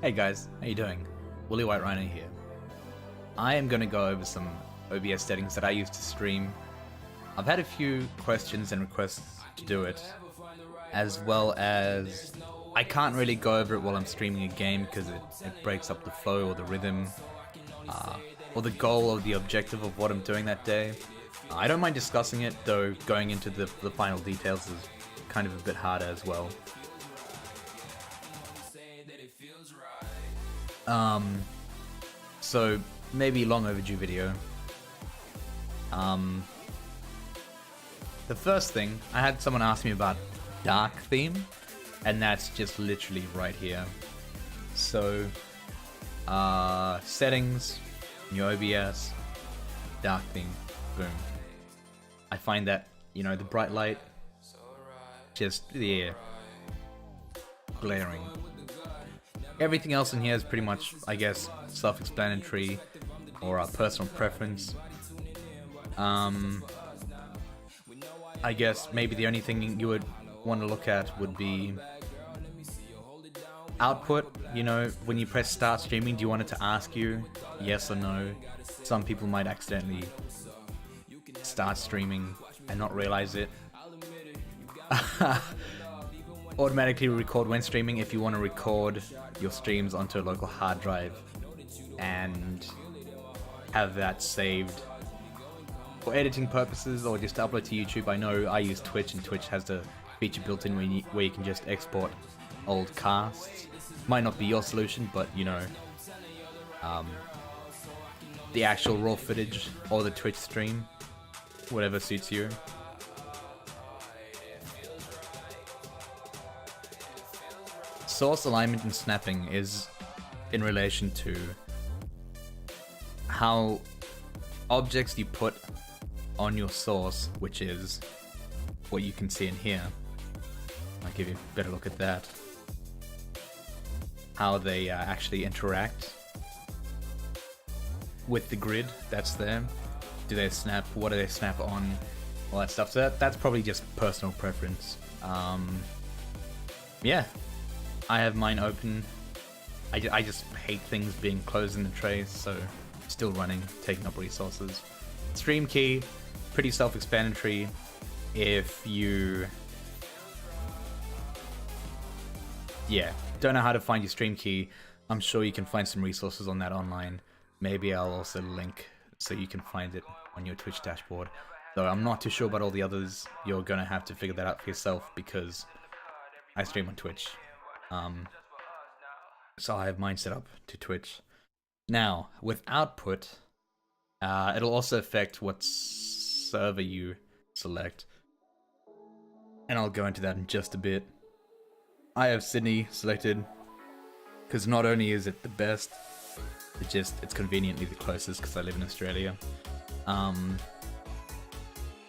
Hey guys, how you doing? WoolyWhiteRhino here. I am going to go over some OBS settings that I use to stream. I've had a few questions and requests to do it, as well as I can't really go over it while I'm streaming a game because it breaks up the flow or the rhythm, or the goal or the objective of what I'm doing that day. I don't mind discussing it, though going into the final details is kind of a bit harder as well. So maybe long overdue video. The first thing, I had someone ask me about dark theme, and that's just literally right here. So, settings, new OBS, dark theme, boom. I find that, you know, the bright light, just, yeah, glaring. Everything else in here is pretty much, I guess, self-explanatory or personal preference. I guess maybe the only thing you would want to look at would be output. You know, when you press start streaming, do you want it to ask you yes or no? Some people might accidentally start streaming and not realize it. Automatically record when streaming if you want to record your streams onto a local hard drive and have that saved for editing purposes or just upload to YouTube. I know I use Twitch, and Twitch has the feature built in where you can just export old casts. Might not be your solution, but you know, the actual raw footage or the Twitch stream, whatever suits you. Source alignment and snapping is in relation to how objects you put on your source, which is what you can see in here. I'll give you a better look at that. How they actually interact with the grid that's there. Do they snap? What do they snap on? All that stuff. So that's probably just personal preference. Yeah. I have mine open. I just hate things being closed in the trays, so still running, taking up resources. Stream key, pretty self-explanatory. If you, don't know how to find your stream key, I'm sure you can find some resources on that online. Maybe I'll also link so you can find it on your Twitch dashboard. Though I'm not too sure about all the others. You're gonna have to figure that out for yourself because I stream on Twitch. So I have mine set up to Twitch. Now, with output, it'll also affect what server you select. And I'll go into that in just a bit. I have Sydney selected, because not only is it the best, it's conveniently the closest because I live in Australia.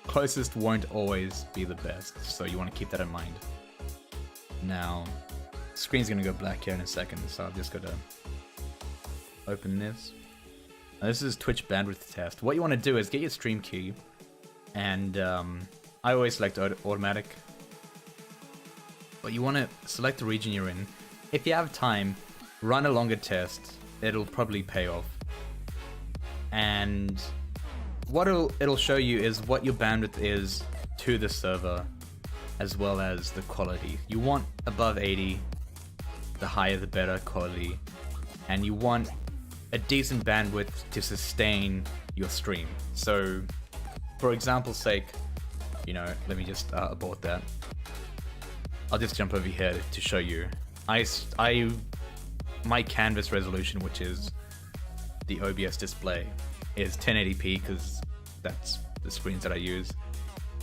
Closest won't always be the best, so you want to keep that in mind. Now, screen's gonna go black here in a second, so I've just got to open this. Now, this is Twitch bandwidth test. What you want to do is get your stream key, and I always select automatic. But you want to select the region you're in. If you have time, run a longer test. It'll probably pay off. And what it'll show you is what your bandwidth is to the server, as well as the quality. You want above 80. The higher the better quality, and you want a decent bandwidth to sustain your stream. So for example's sake, you know, let me just abort that. I'll just jump over here to show you. My canvas resolution, which is the OBS display, is 1080p because that's the screens that I use,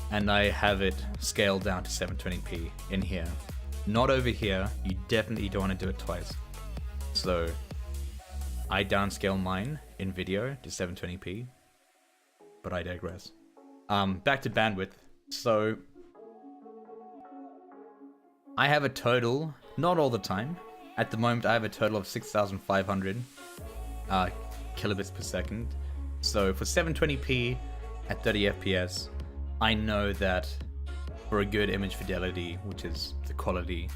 and I have it scaled down to 720p in here. Not over here. You definitely don't want to do it twice. So I downscale mine in video to 720p, but I digress. Back to bandwidth. So I have a total, not all the time. At the moment, I have a total of 6,500 kilobits per second. So for 720p at 30 FPS, I know that for a good image fidelity, which is the quality,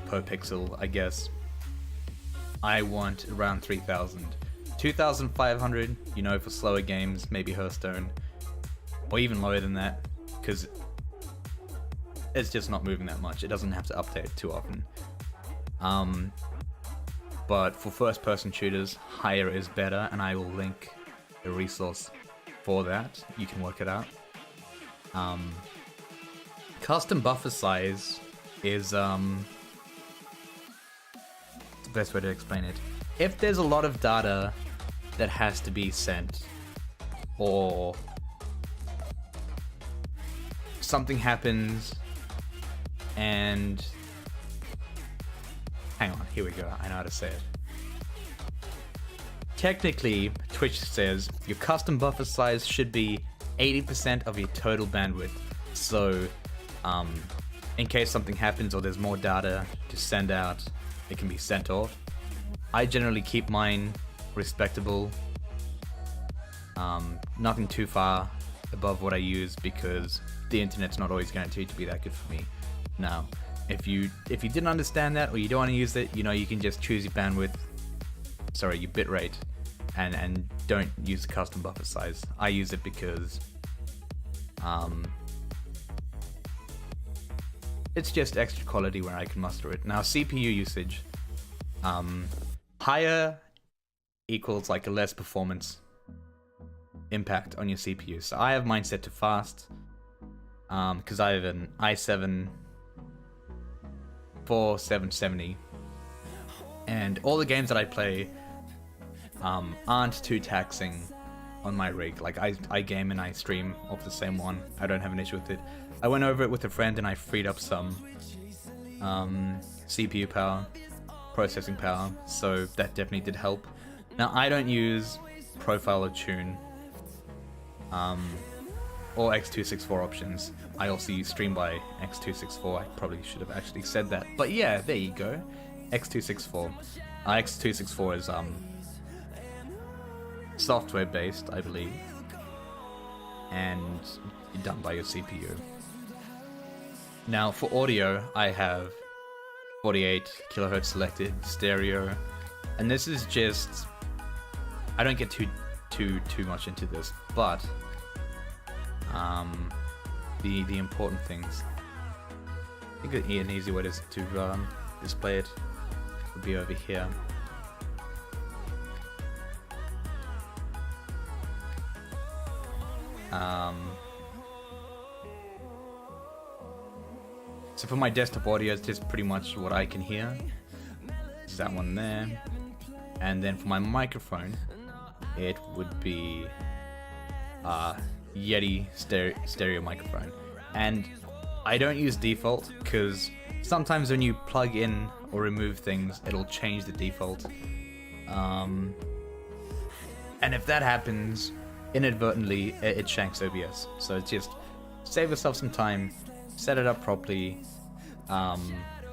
per pixel, I guess. I want around 3000. 2500, you know, for slower games, maybe Hearthstone, or even lower than that, because it's just not moving that much. It doesn't have to update too often. But for first-person shooters, higher is better, and I will link a resource for that. You can work it out. Custom buffer size is the best way to explain it. If there's a lot of data that has to be sent, or something happens and hang on, here we go, I know how to say it. Technically, Twitch says your custom buffer size should be 80% of your total bandwidth. So, in case something happens or there's more data to send out, it can be sent off. I generally keep mine respectable. Nothing too far above what I use, because the internet's not always guaranteed to be that good for me. Now, if you didn't understand that, or you don't want to use it, you know, you can just choose your bandwidth, sorry, your bitrate, and don't use the custom buffer size. I use it because it's just extra quality where I can muster it. Now, CPU usage, higher equals like a less performance impact on your CPU. So I have mine set to fast, because I have an i7 4770, and all the games that I play aren't too taxing on my rig. Like I game and I stream off the same one. I don't have an issue with it. I went over it with a friend and I freed up some CPU power, processing power, so that definitely did help. Now, I don't use profile or tune or X264 options. I also use stream by X264. I probably should have actually said that, but yeah, there you go. X264. X264 is software based, I believe, and done by your CPU. Now, for audio, I have 48 kilohertz selected stereo, and this is just, I don't get too much into this, but the important things, I think an easy way to display it would be over here. So for my desktop audio, it's just pretty much what I can hear. There's that one there. And then for my microphone, it would be Yeti stereo microphone. And I don't use default, because sometimes when you plug in or remove things, it'll change the default. And if that happens, inadvertently, it shanks OBS. So it's just save yourself some time, set it up properly.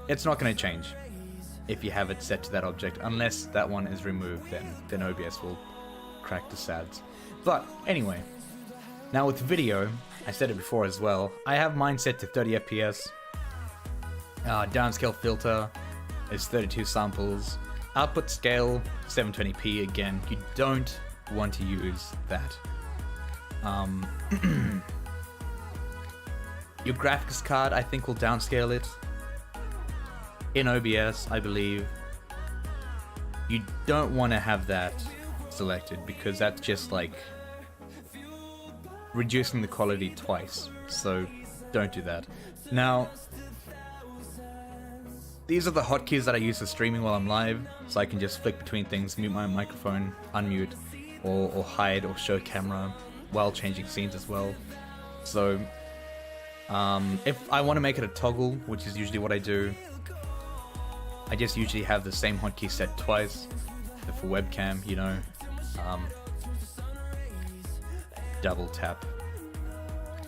It's not going to change if you have it set to that object, unless that one is removed, then OBS will crack the SADs. But anyway, now with video, I said it before as well, I have mine set to 30 FPS. Downscale filter is 32 samples. Output scale 720p. Again, you don't want to use that. Your graphics card, I think, will downscale it. In OBS, I believe. You don't want to have that selected, because that's just like reducing the quality twice. So don't do that. Now, these are the hotkeys that I use for streaming while I'm live, so I can just flick between things, mute my microphone, unmute, or hide or show camera while changing scenes as well. So if I want to make it a toggle, which is usually what I do, I just usually have the same hotkey set twice. So for webcam, you know, double tap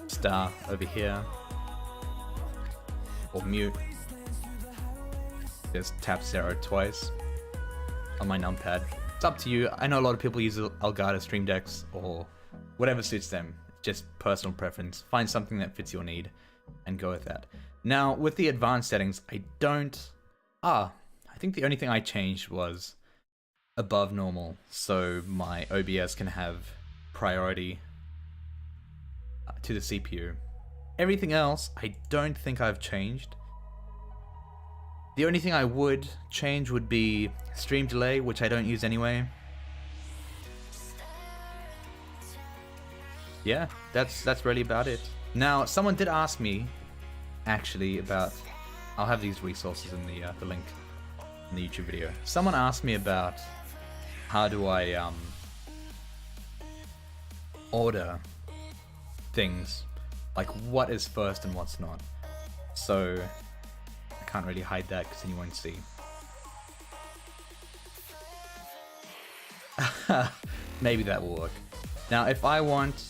star over here, or mute, just tap 0 twice on my numpad. It's up to you. I know a lot of people use Elgato Stream Decks or whatever suits them. Just personal preference. Find something that fits your need and go with that. Now, with the advanced settings, I don't I think the only thing I changed was above normal, so my OBS can have priority to the CPU. Everything else, I don't think I've changed. The only thing I would change would be stream delay, which I don't use anyway. Yeah, that's really about it. Now, someone did ask me, actually, about... I'll have these resources in the link in the YouTube video. Someone asked me about how do I order things, like what is first and what's not. So I can't really hide that because then you won't see. Maybe that will work. Now, if I want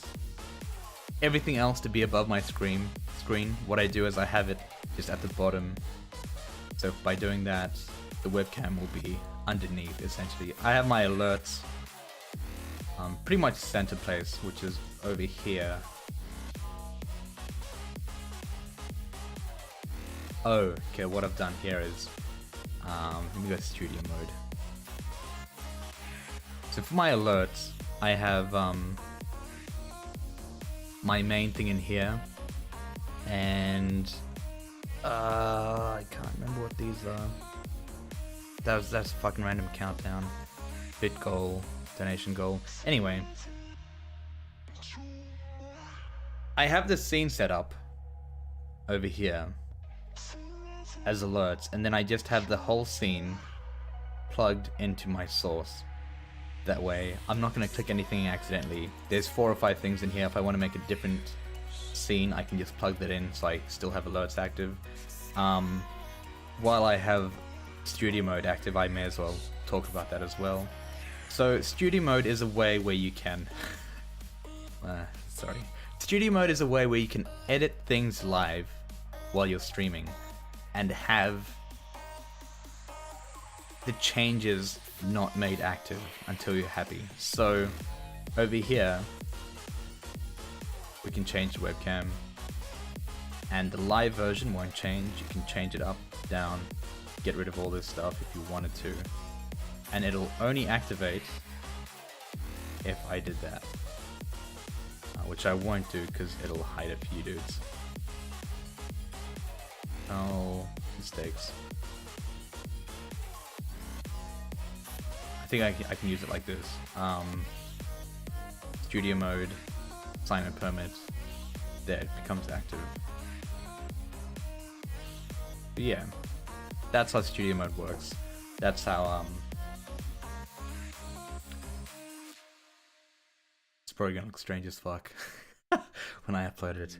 everything else to be above my screen, what I do is I have it just at the bottom. So by doing that, the webcam will be underneath, essentially. I have my alerts pretty much center place, which is over here. Oh, okay, what I've done here is, let me go to studio mode. So for my alerts, I have my main thing in here, and I can't remember what these are. That's a fucking random countdown. Bit goal, donation goal. Anyway, I have this scene set up over here as alerts, and then I just have the whole scene plugged into my source. That way, I'm not going to click anything accidentally. There's 4 or 5 things in here. If I want to make a different scene, I can just plug that in so I still have alerts active. While I have studio mode active, I may as well talk about that as well. So studio mode is a way where you can studio mode is a way where you can edit things live while you're streaming and have the changes not made active until you're happy. So over here we can change the webcam, and the live version won't change. You can change it up, down, get rid of all this stuff if you wanted to, and it'll only activate if I did that, which I won't do because it'll hide a few dudes. Oh, mistakes. I think I can use it like this. Studio mode, assignment permit, there it becomes active. But yeah, that's how studio mode works. That's how it's probably gonna look strange as fuck when I upload it.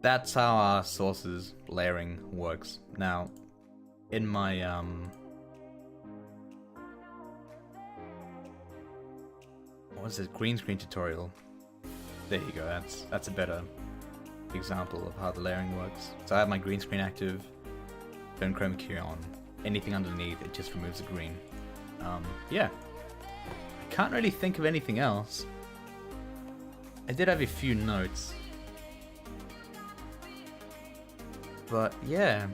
That's how our sources layering works. Now, in my what was it, green screen tutorial? There you go. That's a better example of how the layering works. So I have my green screen active, turn chroma key on. Anything underneath, it just removes the green. Yeah, I can't really think of anything else. I did have a few notes, but yeah.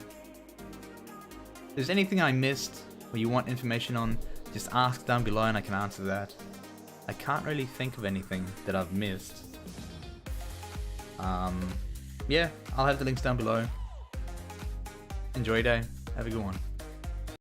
If there's anything I missed or you want information on, just ask down below and I can answer that. I can't really think of anything that I've missed. Yeah, I'll have the links down below. Enjoy your day. Have a good one.